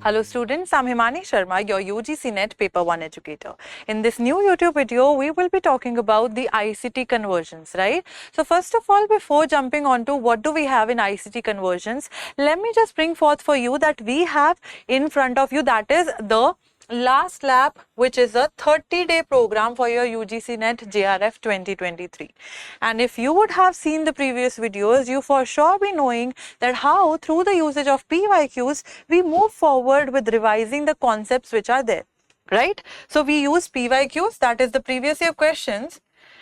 Hello students, I'm Himani Sharma, your UGC NET Paper 1 educator. In this new YouTube video, we will be talking about the ICT conversions, right? So first of all, before jumping on to what do we have in ICT conversions, let me just bring forth for you that we have in front of you, that is the last lap, which is a 30-day program for your UGC NET JRF 2023. And if you would have seen the previous videos, you for sure be knowing that how through the usage of PYQs, we move forward with revising the concepts which are there, right? So we use PYQs, that is the previous year questions,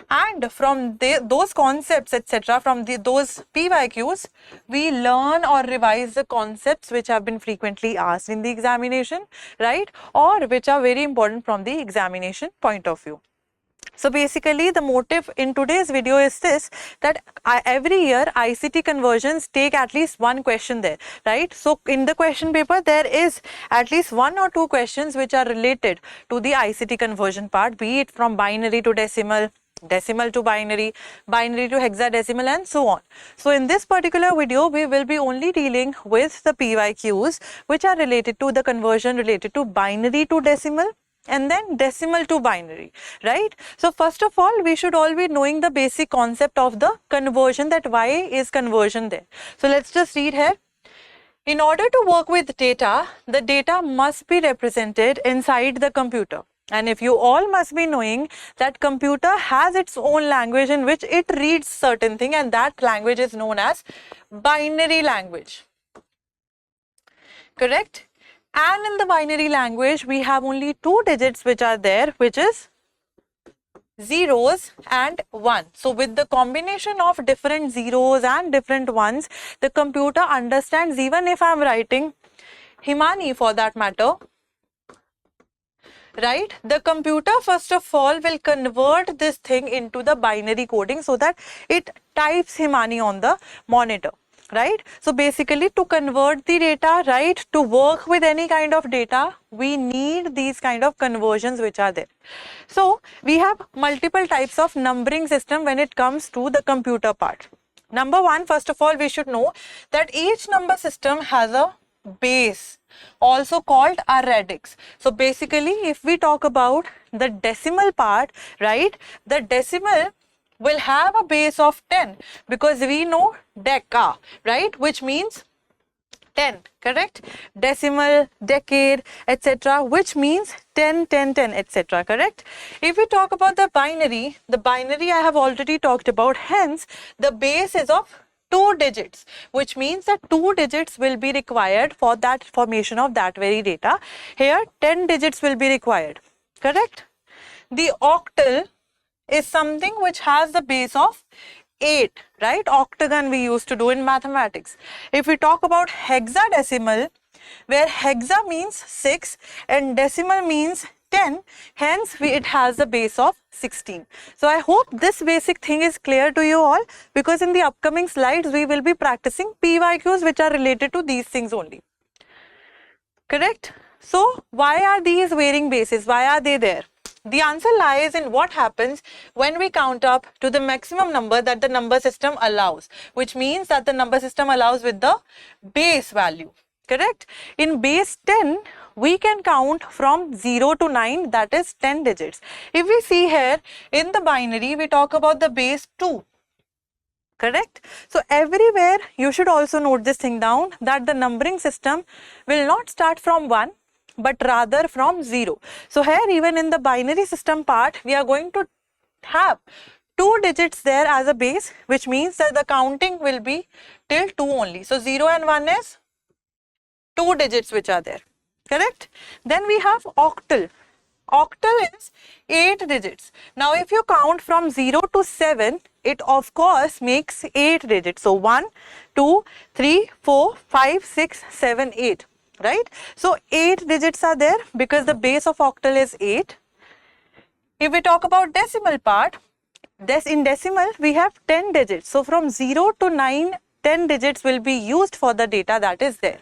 and from those concepts, etc., from those PYQs, we learn or revise the concepts which have been frequently asked in the examination, right, or which are very important from the examination point of view. So basically the motive in today's video is this, that every year ICT conversions take at least one question there, right? So in the question paper there is at least one or two questions which are related to the ICT conversion part, be it from binary to decimal, decimal to binary, binary to hexadecimal, and so on. So in this particular video, we will be only dealing with the PYQs which are related to the conversion related to binary to decimal and then decimal to binary, right? So first of all, we should all be knowing the basic concept of the conversion, that why is conversion there. So let's just read here. In order to work with data, the data must be represented inside the computer. And if you all must be knowing that computer has its own language in which it reads certain thing, and that language is known as binary language. Correct? And in the binary language, we have only two digits which are there, which is zeros and 1. So with the combination of different zeros and different ones, the computer understands, even if I am writing Himani for that matter, right, the computer first of all will convert this thing into the binary coding so that it types Himani on the monitor, right? So basically to convert the data, right, to work with any kind of data, we need these kind of conversions which are there. So we have multiple types of numbering system when it comes to the computer part. Number one, first of all, we should know that each number system has a base, also called a radix. So basically if we talk about the decimal part, right, the decimal will have a base of 10 because we know deca, right, which means 10, correct? Decimal, decade, etc., which means 10, 10, 10, etc., correct? If we talk about the binary I have already talked about, hence the base is of 2 digits, which means that 2 digits will be required for that formation of that very data. Here 10 digits will be required, correct? The octal is something which has the base of 8, right? Octagon we used to do in mathematics. If we talk about hexadecimal, where hexa means 6 and decimal means 10, hence it has a base of 16. So I hope this basic thing is clear to you all, because in the upcoming slides we will be practicing PYQs which are related to these things only. Correct? So why are these varying bases? Why are they there? The answer lies in what happens when we count up to the maximum number that the number system allows, which means that the number system allows with the base value. Correct? In base 10, we can count from 0 to 9, that is 10 digits. If we see here in the binary, we talk about the base 2. Correct? So everywhere you should also note this thing down, that the numbering system will not start from 1, but rather from 0. So here even in the binary system part, we are going to have 2 digits there as a base, which means that the counting will be till 2 only. So 0 and 1 is 2 digits which are there, correct? Then we have octal. Octal is 8 digits. Now if you count from 0 to 7, it of course makes 8 digits. So 1, 2, 3, 4, 5, 6, 7, 8. Right? So 8 digits are there because the base of octal is 8. If we talk about decimal part, in decimal we have 10 digits. So from 0 to 9, 10 digits will be used for the data that is there.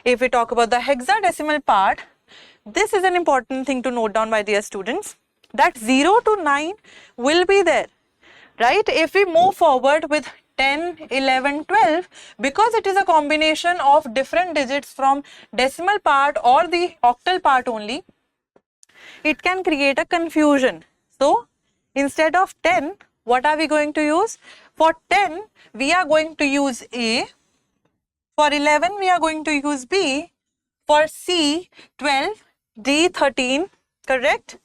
If we talk about the hexadecimal part, this is an important thing to note down, my dear students, that 0 to 9 will be there, right? If we move forward with 10, 11, 12, because it is a combination of different digits from decimal part or the octal part only, it can create a confusion. So instead of 10, what are we going to use? For 10, we are going to use A. For 11, we are going to use B. For C, 12, D, 13, correct?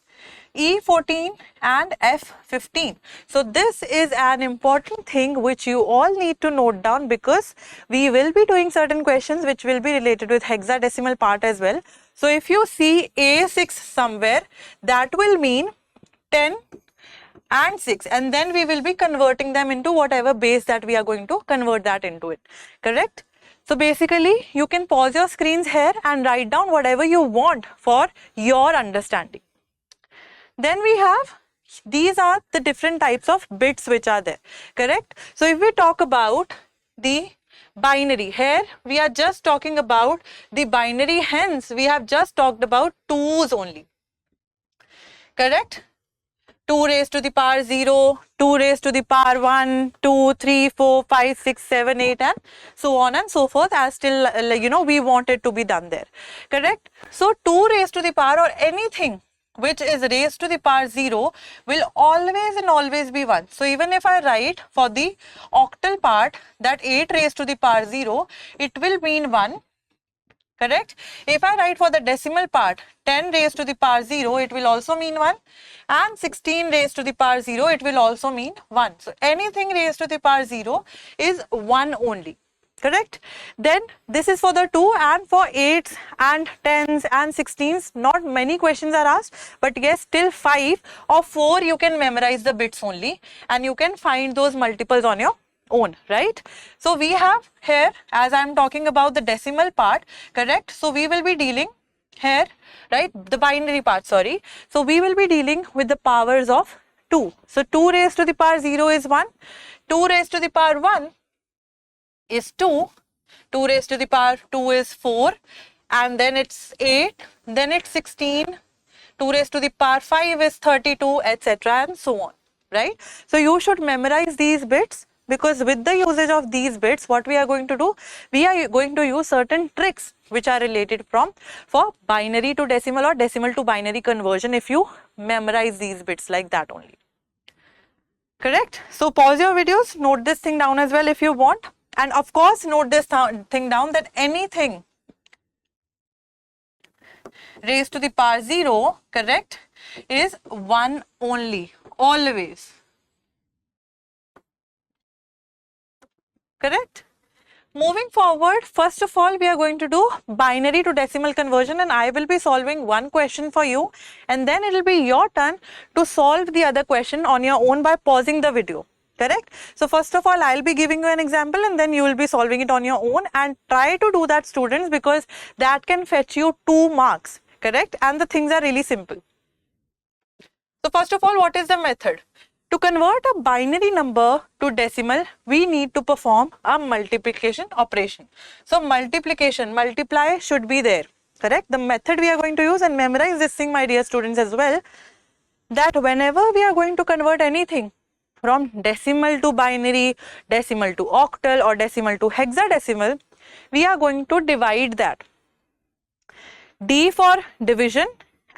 E, 14 and F, 15. So this is an important thing which you all need to note down, because we will be doing certain questions which will be related with hexadecimal part as well. So if you see A6 somewhere, that will mean 10 and 6, and then we will be converting them into whatever base that we are going to convert that into it, correct? So basically you can pause your screens here and write down whatever you want for your understanding. Then we have, these are the different types of bits which are there, correct? So if we talk about the binary, here we are just talking about the binary, hence we have just talked about 2's only, correct? 2 raised to the power 0, 2 raised to the power 1, 2, 3, 4, 5, 6, 7, 8 and so on and so forth, as still we want it to be done there, correct? So 2 raised to the power or anything which is raised to the power 0 will always and always be 1. So even if I write for the octal part that 8 raised to the power 0, it will mean 1, correct? If I write for the decimal part 10 raised to the power 0, it will also mean 1, and 16 raised to the power 0, it will also mean 1. So anything raised to the power 0 is 1 only, correct? Then this is for the 2, and for 8s and 10s and 16s not many questions are asked, but yes, till 5 or 4 you can memorize the bits only and you can find those multiples on your own, right? So we have here, as I am talking about the decimal part, correct? So we will be dealing here, right, the binary part, sorry. So we will be dealing with the powers of 2. So 2 raised to the power 0 is 1, 2 raised to the power 1 is 2, 2 raised to the power 2 is 4, and then it's 8, then it's 16, 2 raised to the power 5 is 32, etc. and so on, right? So you should memorize these bits, because with the usage of these bits, what we are going to do, we are going to use certain tricks which are related for binary to decimal or decimal to binary conversion if you memorize these bits like that only, correct? So pause your videos, note this thing down as well if you want, and of course note this thing down that anything raised to the power 0, correct, is 1 only, always, correct? Moving forward, first of all, we are going to do binary to decimal conversion, and I will be solving one question for you, and then it will be your turn to solve the other question on your own by pausing the video, correct? So first of all, I will be giving you an example and then you will be solving it on your own, and try to do that, students, because that can fetch you 2 marks, correct? And the things are really simple. So first of all, what is the method? To convert a binary number to decimal, we need to perform a multiplication operation. So multiplication, multiply should be there, correct? The method we are going to use, and memorize this thing, my dear students, as well, that whenever we are going to convert anything from decimal to binary, decimal to octal or decimal to hexadecimal, we are going to divide that. D for division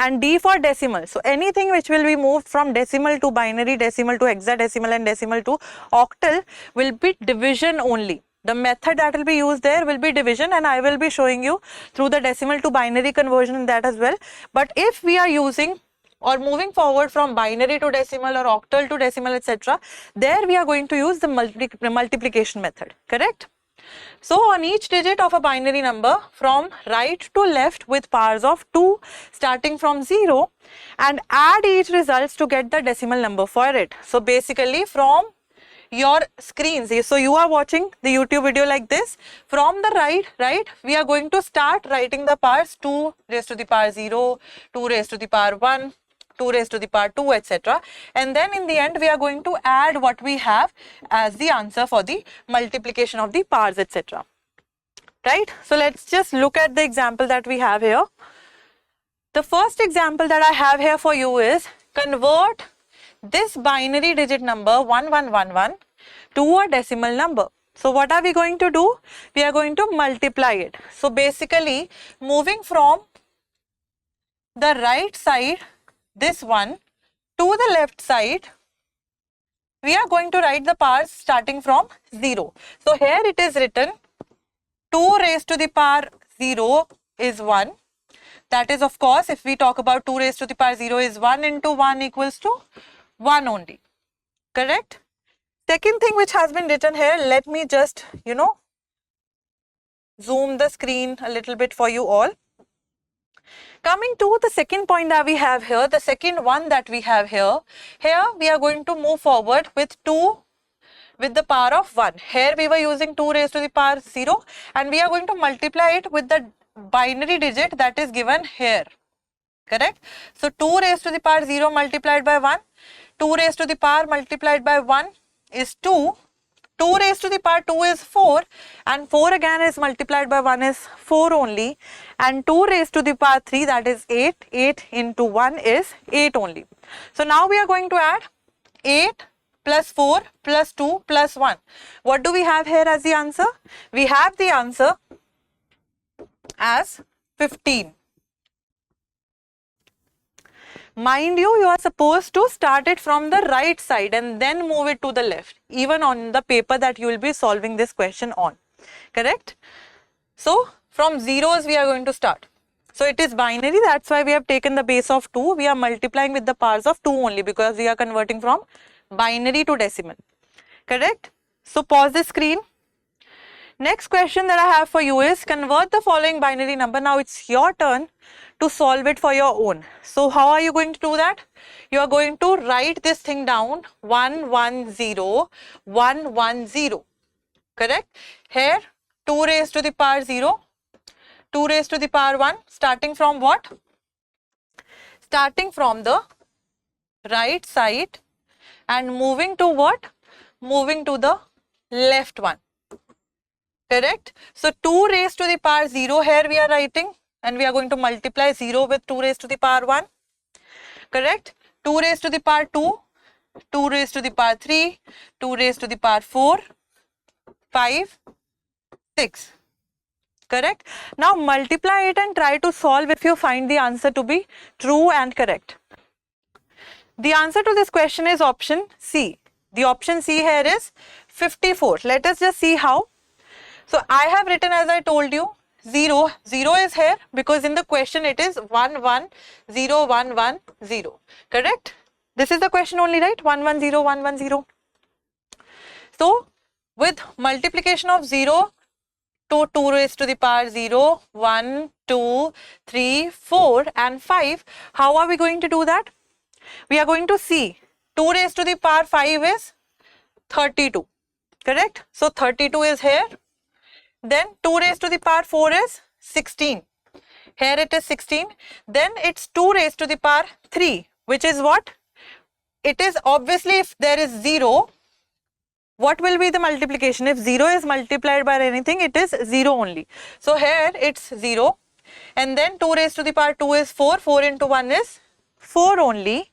and D for decimal. So anything which will be moved from decimal to binary, decimal to hexadecimal and decimal to octal will be division only. The method that will be used there will be division, and I will be showing you through the decimal to binary conversion in that as well. But if we are using or moving forward from binary to decimal or octal to decimal, etc., there we are going to use the multiplication method, correct? So on each digit of a binary number, from right to left with powers of 2 starting from 0, and add each results to get the decimal number for it. So basically from your screens, so you are watching the YouTube video like this, from the right, we are going to start writing the powers 2 raised to the power 0, 2 raised to the power 1, 2 raised to the power 2, etc. And then in the end, we are going to add what we have as the answer for the multiplication of the powers, etc. Right? So let's just look at the example that we have here. The first example that I have here for you is convert this binary digit number 1111 to a decimal number. So what are we going to do? We are going to multiply it. So basically moving from the right side, this one, to the left side, we are going to write the powers starting from 0. So here it is written 2 raised to the power 0 is 1. That is, of course, if we talk about 2 raised to the power 0 is 1 into 1 equals to 1 only. Correct? Second thing which has been written here, let me just, zoom the screen a little bit for you all. Coming to the second point that we have here, the second one that we have here we are going to move forward with 2 with the power of 1. Here we were using 2 raised to the power 0 and we are going to multiply it with the binary digit that is given here. Correct? So 2 raised to the power 0 multiplied by 1, 2 raised to the power multiplied by 1 is 2. 2 raised to the power 2 is 4 and 4 again is multiplied by 1 is 4 only, and 2 raised to the power 3, that is 8. 8 into 1 is 8 only. So now we are going to add 8 plus 4 plus 2 plus 1. What do we have here as the answer? We have the answer as 15. Mind you, you are supposed to start it from the right side and then move it to the left, even on the paper that you will be solving this question on. Correct? So from zeros we are going to start. So it is binary, that's why we have taken the base of 2. We are multiplying with the powers of 2 only because we are converting from binary to decimal. Correct? So pause the screen. Next question that I have for you is convert the following binary number. Now it's your turn to solve it for your own. So how are you going to do that? You are going to write this thing down 1 1 0 1 1 0. Correct? Here 2 raised to the power 0, 2 raised to the power 1, starting from what? Starting from the right side and moving to what? Moving to the left one. Correct? So 2 raised to the power 0 here we are writing and we are going to multiply 0 with 2 raised to the power 1. Correct? 2 raised to the power 2, 2 raised to the power 3, 2 raised to the power 4, 5, 6. Correct? Now multiply it and try to solve if you find the answer to be true and correct. The answer to this question is option C. The option C here is 54. Let us just see how. So I have written, as I told you, 0. 0 is here because in the question it is 1 1 0 1 1 0. Correct? This is the question only, right? 1 1 0 1 1 0. So with multiplication of 0 to 2 raised to the power 0, 1, 2, 3, 4 and 5, how are we going to do that? We are going to see 2 raised to the power 5 is 32. Correct? So 32 is here. Then 2 raised to the power 4 is 16. Here it is 16. Then it's 2 raised to the power 3, which is what? It is obviously, if there is 0, what will be the multiplication? If 0 is multiplied by anything, it is 0 only. So here it's 0. And then 2 raised to the power 2 is 4. 4 into 1 is 4 only.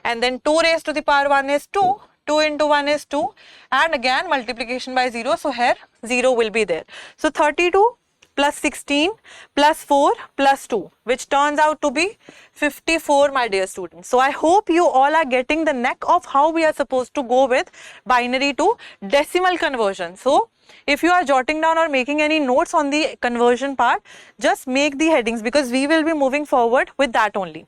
And then 2 raised to the power 1 is 2. 2 into 1 is 2 and again multiplication by 0. So here 0 will be there. So 32 plus 16 plus 4 plus 2, which turns out to be 54, my dear students. So I hope you all are getting the knack of how we are supposed to go with binary to decimal conversion. So if you are jotting down or making any notes on the conversion part, just make the headings because we will be moving forward with that only.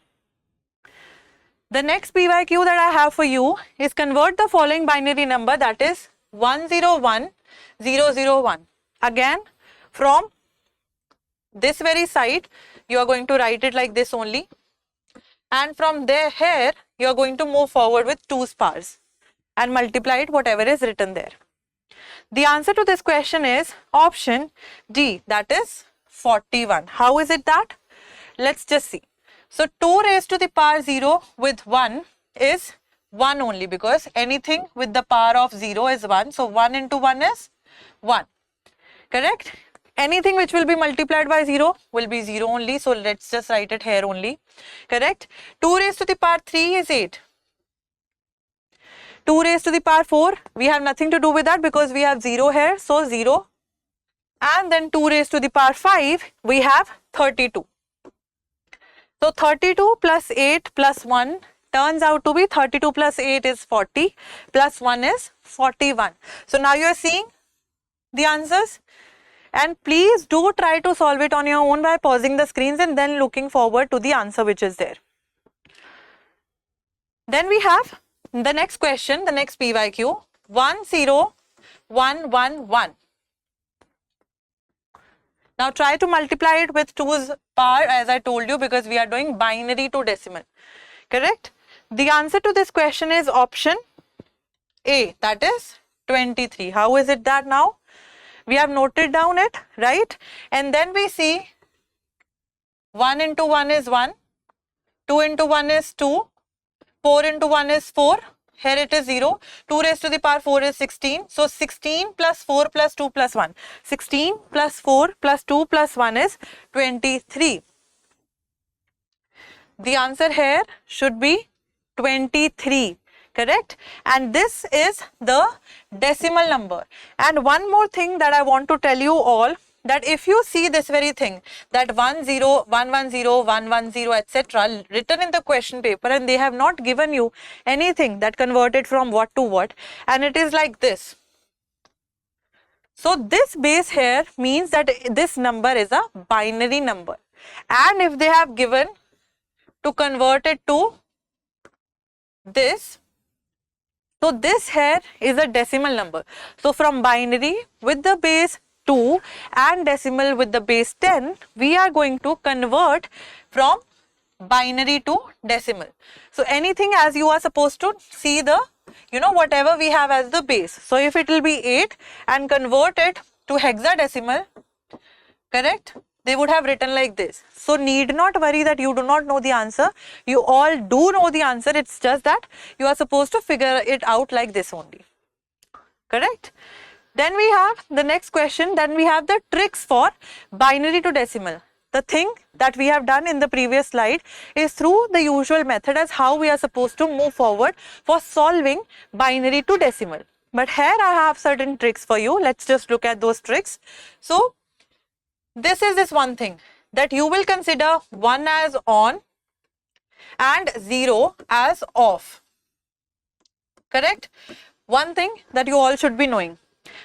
The next PYQ that I have for you is convert the following binary number, that is 101001. Again, from this very side, you are going to write it like this only. And from there, here, you are going to move forward with 2's powers and multiply it whatever is written there. The answer to this question is option D, that is 41. How is it that? Let's just see. So 2 raised to the power 0 with 1 is 1 only because anything with the power of 0 is 1. So 1 into 1 is 1. Correct? Anything which will be multiplied by 0 will be 0 only. So let's just write it here only. Correct? 2 raised to the power 3 is 8. 2 raised to the power 4, we have nothing to do with that because we have 0 here, so 0. And then 2 raised to the power 5, we have 32. So 32 plus 8 plus 1 turns out to be 32 plus 8 is 40 plus 1 is 41. So now you are seeing the answers, and please do try to solve it on your own by pausing the screens and then looking forward to the answer which is there. Then we have the next question, the next PYQ, 10111. Now try to multiply it with 2's power as I told you because we are doing binary to decimal. Correct? The answer to this question is option A, that is 23. How is it that now? We have noted down it, right? And then we see 1 into 1 is 1, 2 into 1 is 2, 4 into 1 is 4, here it is 0, 2 raised to the power 4 is 16. So 16 plus 4 plus 2 plus 1. 16 plus 4 plus 2 plus 1 is 23. The answer here should be 23. Correct? And this is the decimal number. And one more thing that I want to tell you all, that if you see this very thing, that 10, 110, 110, etc. written in the question paper, and they have not given you anything that converted from what to what, and it is like this. So this base here means that this number is a binary number. And if they have given to convert it to this, so this here is a decimal number. So from binary with the base 2 and decimal with the base 10, we are going to convert from binary to decimal. So anything as you are supposed to see the, whatever we have as the base. So if it will be 8 and convert it to hexadecimal, correct? They would have written like this. So need not worry that you do not know the answer. You all do know the answer. It's just that you are supposed to figure it out like this only. Correct? Then we have the next question. Then we have the tricks for binary to decimal. The thing that we have done in the previous slide is through the usual method as how we are supposed to move forward for solving binary to decimal. But here I have certain tricks for you. Let's just look at those tricks. So this is this one thing that you will consider 1 as on and 0 as off. Correct? One thing that you all should be knowing.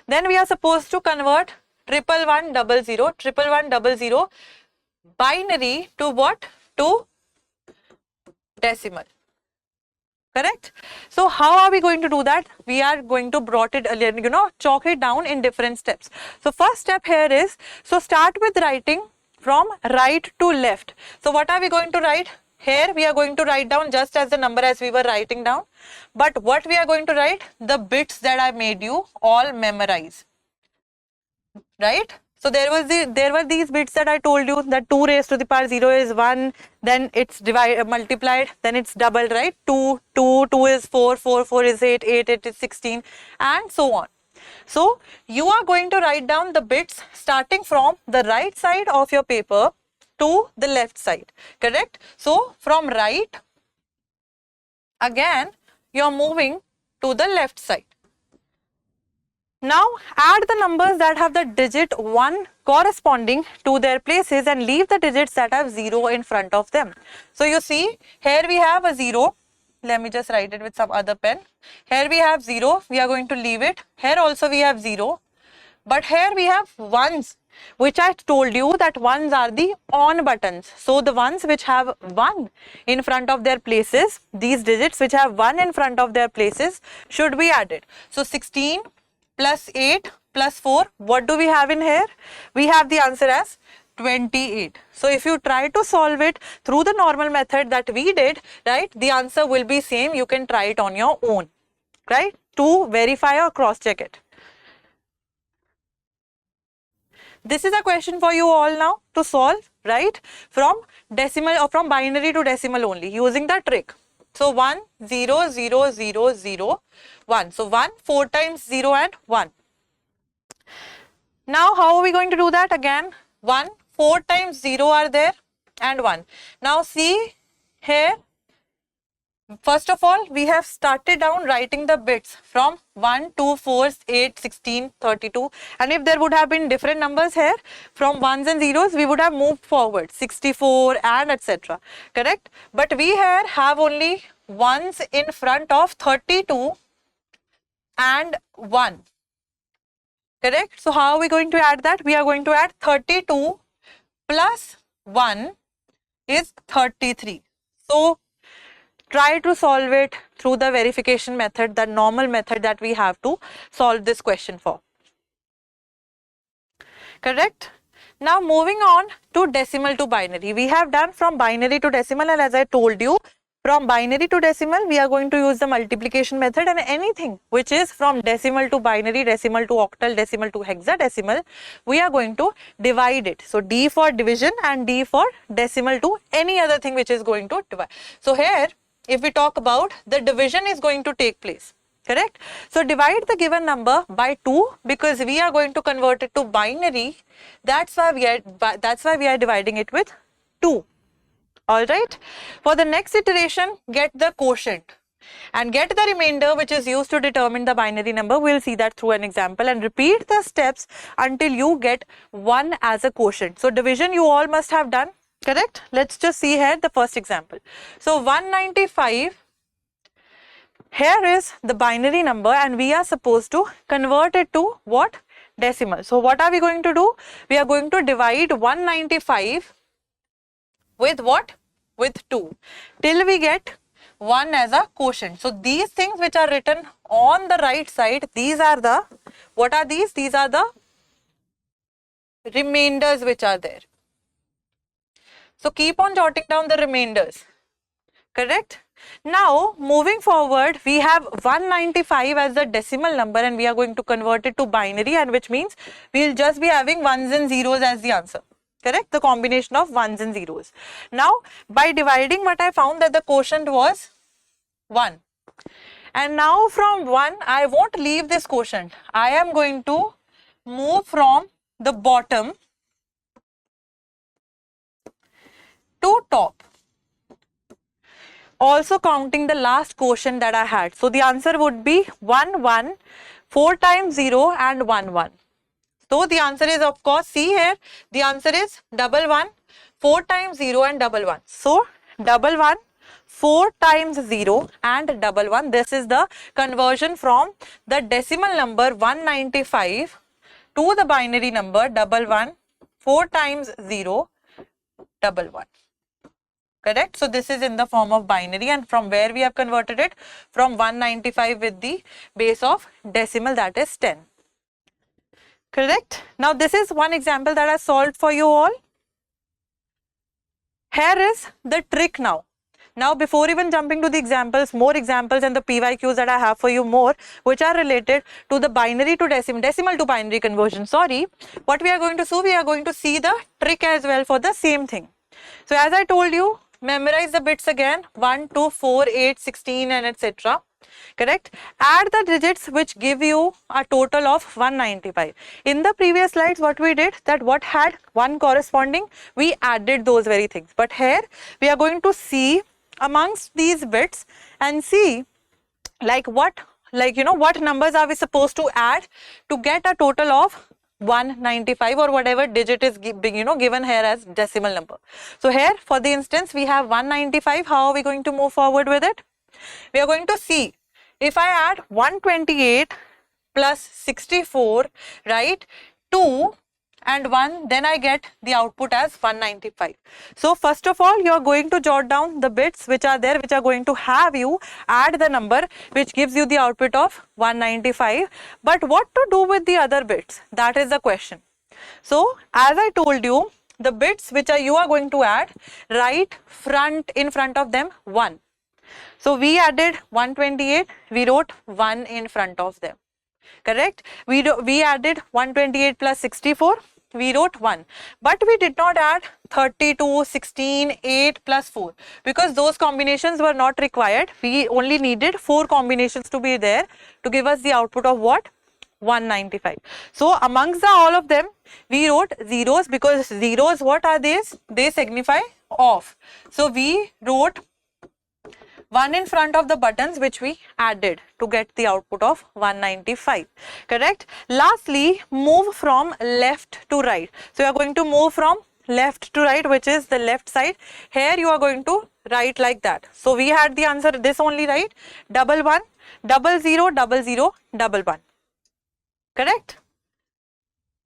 Then we are supposed to convert 11100 binary to what? To decimal. Correct? So how are we going to do that? We are going to chalk it down in different steps. So first step here is, so start with writing from right to left. So what are we going to write? Here we are going to write down just as the number as we were writing down. But what we are going to write? The bits that I made you all memorize. Right? So there were these bits that I told you, that 2 raised to the power 0 is 1, then it's multiplied, then it's doubled, right? 2 is 4, 4 is 8, 8 is 16, and so on. So you are going to write down the bits starting from the right side of your paper to the left side, correct? So from right, again, you are moving to the left side. Now add the numbers that have the digit 1 corresponding to their places and leave the digits that have 0 in front of them. So you see, here we have a 0. Let me just write it with some other pen. Here we have 0. We are going to leave it. Here also we have 0. But here we have 1s, which I told you that 1s are the on buttons. So the ones which have 1 in front of their places, these digits which have 1 in front of their places should be added. So 16 plus 8 plus 4, what do we have in here? We have the answer as 28. So if you try to solve it through the normal method that we did, right, the answer will be same. You can try it on your own, right, to verify or cross check it. This is a question for you all now to solve, right, from decimal or from binary to decimal only using the trick. So 1 0 0 0 0 1. So 1 4 times 0 and 1. Now how are we going to do that? Again 1 4 times 0 are there and 1. Now see here, First of all, we have started down writing the bits from 1, 2, 4, 8, 16, 32. And if there would have been different numbers here from ones and zeros, we would have moved forward 64 and etc. Correct? But we here have only ones in front of 32 and 1. Correct? So how are we going to add that? We are going to add 32 plus 1 is 33. So try to solve it through the verification method, the normal method that we have to solve this question for. Correct? Now moving on to decimal to binary. We have done from binary to decimal, and as I told you, from binary to decimal, we are going to use the multiplication method, and anything which is from decimal to binary, decimal to octal, decimal to hexadecimal, we are going to divide it. So D for division and D for decimal to any other thing which is going to divide. So here, if we talk about, the division is going to take place. Correct? So divide the given number by 2 because we are going to convert it to binary. That's why we are dividing it with 2. Alright. For the next iteration, get the quotient and get the remainder which is used to determine the binary number. We'll see that through an example and repeat the steps until you get 1 as a quotient. So division you all must have done. Correct? Let's just see here the first example. So 195, here is the binary number and we are supposed to convert it to what? Decimal. So what are we going to do? We are going to divide 195 with what? With 2 till we get 1 as a quotient. So these things which are written on the right side, these are the, what are these? These are the remainders which are there. So keep on jotting down the remainders. Correct? Now moving forward, we have 195 as the decimal number and we are going to convert it to binary, and which means we will just be having ones and zeros as the answer. Correct? The combination of ones and zeros. Now by dividing, what I found that the quotient was 1. And now from 1, I won't leave this quotient. I am going to move from the bottom to top, also counting the last quotient that I had. So the answer would be 1, 1, 4 times 0 and 1, 1. So the answer is, of course, see here, the answer is 1, 1, 4 times 0 and 1, 1. So 1, 1, 4 times 0 and 1, 1. This is the conversion from the decimal number 195 to the binary number 1, 1, 4 times 0, 1, 1. Correct? So this is in the form of binary, and from where we have converted it? From 195 with the base of decimal, that is 10. Correct? Now this is one example that I solved for you all. Here is the trick now. Now before even jumping to the examples, more examples and the PYQs that I have for you more, which are related to the binary to decimal to binary conversion. Sorry, what we are going to do, we are going to see the trick as well for the same thing. So as I told you, memorize the bits again, 1, 2, 4, 8, 16 and etc. Correct? Add the digits which give you a total of 195. In the previous slides, what we did, that what had 1 corresponding, we added those very things. But here we are going to see amongst these bits and see like what numbers are we supposed to add to get a total of 195 or whatever digit is given here as decimal number. So here for the instance we have 195. How are we going to move forward with it? We are going to see if I add 128 plus 64, right, 2 and 1, then I get the output as 195. So first of all, you are going to jot down the bits which are there, which are going to have you add the number which gives you the output of 195. But what to do with the other bits? That is the question. So as I told you, the bits which you are going to add, write in front of them 1. So we added 128, we wrote 1 in front of them. Correct? We added 128 plus 64, we wrote 1. But we did not add 32, 16, 8 plus 4 because those combinations were not required. We only needed 4 combinations to be there to give us the output of what? 195. So amongst all of them, we wrote zeros because zeros, what are these? They signify off. So we wrote 1 in front of the buttons which we added to get the output of 195. Correct? Lastly, move from left to right. So you are going to move from left to right, which is the left side. Here you are going to write like that. So we had the answer this only, right? 11 00 00 11. Correct?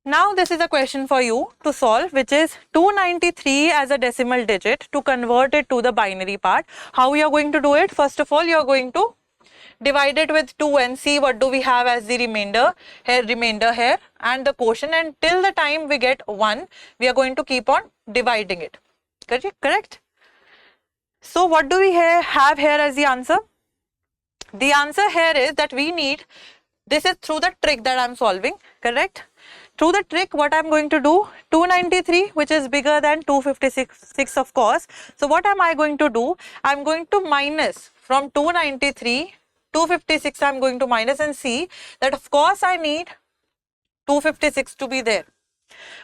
Now this is a question for you to solve, which is 293 as a decimal digit to convert it to the binary part. How you are going to do it? First of all, you are going to divide it with 2 and see what do we have as the remainder here and the quotient, and till the time we get 1, we are going to keep on dividing it. Correct? So what do we have here as the answer? The answer here is that we need, this is through the trick that I am solving, correct? Through the trick, what I am going to do, 293, which is bigger than 256 of course. So what am I going to do? I am going to minus from 293, 256 I am going to minus, and see that of course I need 256 to be there.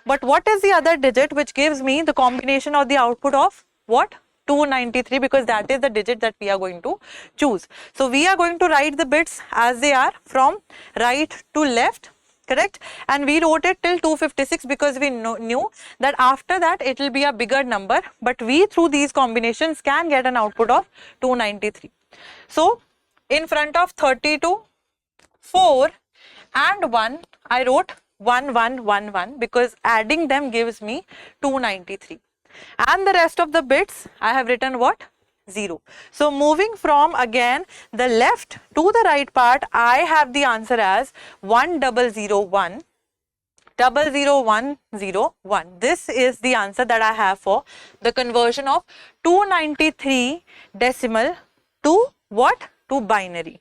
But what is the other digit which gives me the combination of the output of what? 293, because that is the digit that we are going to choose. So we are going to write the bits as they are from right to left. Correct? And we wrote it till 256 because we knew that after that it will be a bigger number, but we through these combinations can get an output of 293. So in front of 32, 4 and 1, I wrote 1111 because adding them gives me 293. And the rest of the bits I have written what? 0. So moving from again the left to the right part, I have the answer as 1001 00101. This is the answer that I have for the conversion of 293 decimal to what? To binary.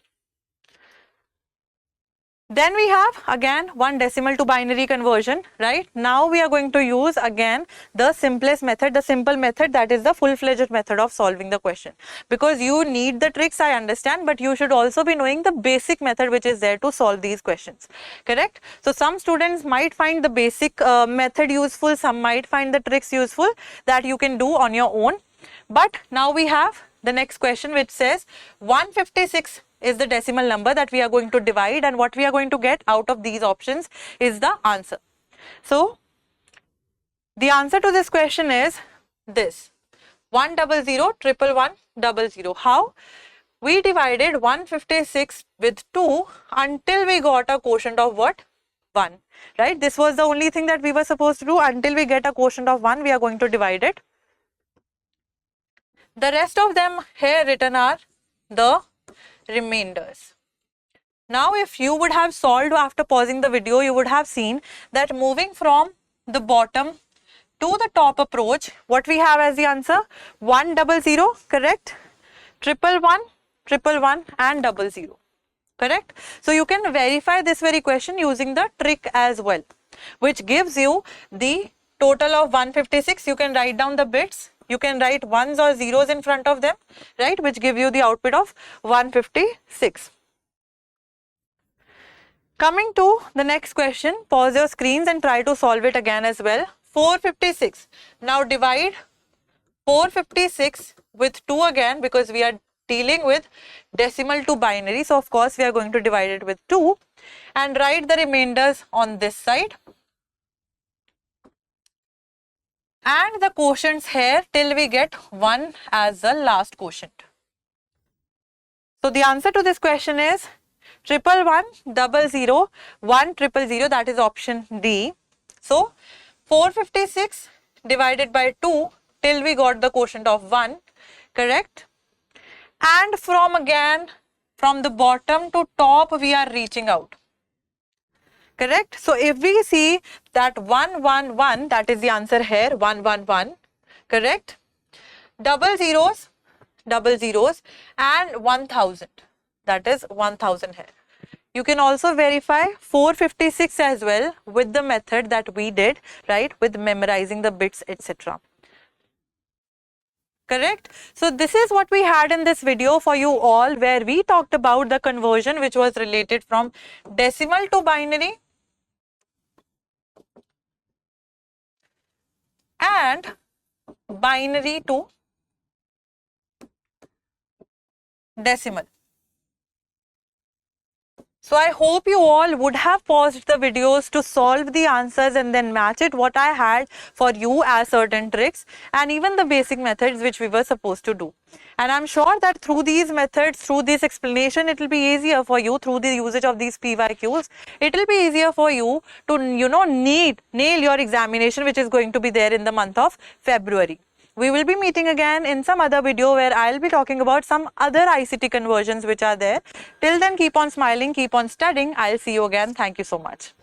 Then we have again one decimal to binary conversion, right? Now we are going to use again the simplest method, the simple method, that is the full-fledged method of solving the question. Because you need the tricks, I understand, but you should also be knowing the basic method which is there to solve these questions. Correct? So some students might find the basic method useful, some might find the tricks useful that you can do on your own. But now we have the next question which says 156 is the decimal number that we are going to divide, and what we are going to get out of these options is the answer. So the answer to this question is this: 100 11100. How? We divided 156 with 2 until we got a quotient of what? 1. Right? This was the only thing that we were supposed to do. Until we get a quotient of 1, we are going to divide it. The rest of them here written are the remainders. Now if you would have solved after pausing the video, you would have seen that moving from the bottom to the top approach, what we have as the answer? 100, correct? 111, and 00. Correct? So you can verify this very question using the trick as well, which gives you the total of 156. You can write down the bits. You can write ones or zeros in front of them, right, which give you the output of 156. Coming to the next question, pause your screens and try to solve it again as well. 456. Now divide 456 with 2 again, because we are dealing with decimal to binary. So of course we are going to divide it with 2 and write the remainders on this side. And the quotients here till we get 1 as the last quotient. So the answer to this question is 111 00 1000, that is option D. So 456 divided by 2 till we got the quotient of 1, correct? And from the bottom to top we are reaching out. Correct? So if we see that 111, that is the answer here, 111, correct? Double zeros, and 1000, that is 1000 here. You can also verify 456 as well with the method that we did, right, with memorizing the bits, etc. Correct? So this is what we had in this video for you all, where we talked about the conversion which was related from decimal to binary and binary to decimal. So I hope you all would have paused the videos to solve the answers and then match it what I had for you as certain tricks and even the basic methods which we were supposed to do. And I'm sure that through these methods, through this explanation, it will be easier for you through the usage of these PYQs. It will be easier for you to, nail your examination which is going to be there in the month of February. We will be meeting again in some other video where I'll be talking about some other ICT conversions which are there. Till then, keep on smiling, keep on studying. I'll see you again. Thank you so much.